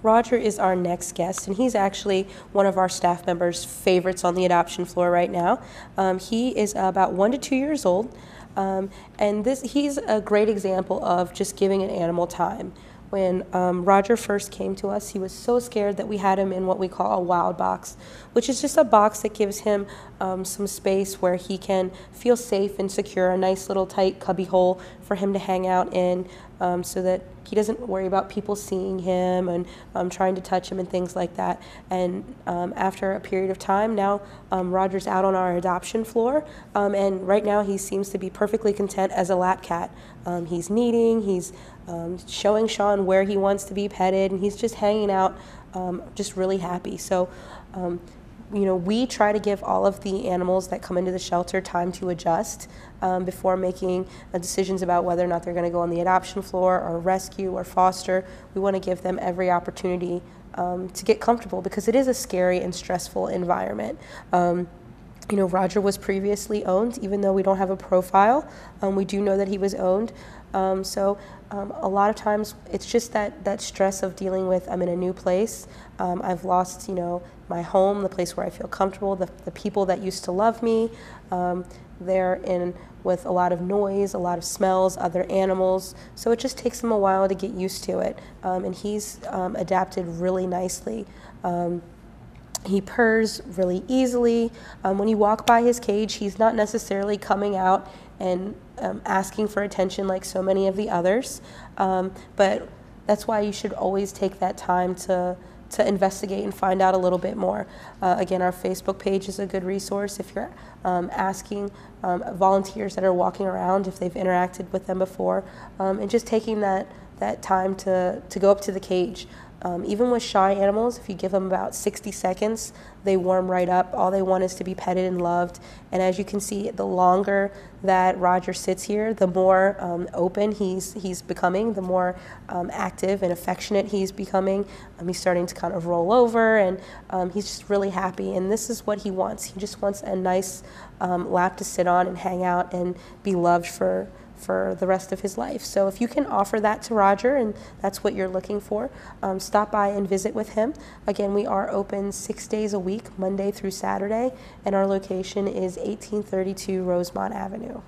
Roger is our next guest, and he's actually one of our staff members' favorites on the adoption floor right now. He is about 1 to 2 years old, and he's a great example of just giving an animal time. When Roger first came to us, he was so scared that we had him in what we call a wild box, which is just a box that gives him some space where he can feel safe and secure, a nice little tight cubby hole for him to hang out in, so that he doesn't worry about people seeing him and trying to touch him and things like that. And after a period of time, now Roger's out on our adoption floor, and right now he seems to be perfectly content as a lap cat. He's kneading, he's showing Sean where he wants to be petted, and he's just hanging out, just really happy. So, we try to give all of the animals that come into the shelter time to adjust before making decisions about whether or not they're going to go on the adoption floor or rescue or foster. We want to give them every opportunity to get comfortable, because it is a scary and stressful environment. Roger was previously owned, even though we don't have a profile. We do know that he was owned. A lot of times it's just that stress of dealing with, I'm in a new place. I've lost, my home, the place where I feel comfortable, the people that used to love me. They're in with a lot of noise, a lot of smells, other animals. So it just takes him a while to get used to it. And he's adapted really nicely. He purrs really easily. When you walk by his cage, he's not necessarily coming out and asking for attention like so many of the others. But that's why you should always take that time to investigate and find out a little bit more. Again, our Facebook page is a good resource if you're asking volunteers that are walking around if they've interacted with them before, and just taking that time to go up to the cage. Even with shy animals, if you give them about 60 seconds, they warm right up. All they want is to be petted and loved. And as you can see, the longer that Roger sits here, the more open he's becoming, the more active and affectionate he's becoming. He's starting to kind of roll over, and he's just really happy. And this is what he wants. He just wants a nice lap to sit on and hang out and be loved for the rest of his life. So if you can offer that to Roger, and that's what you're looking for, stop by and visit with him. Again, we are open 6 days a week, Monday through Saturday, and our location is 1832 Rosemont Avenue.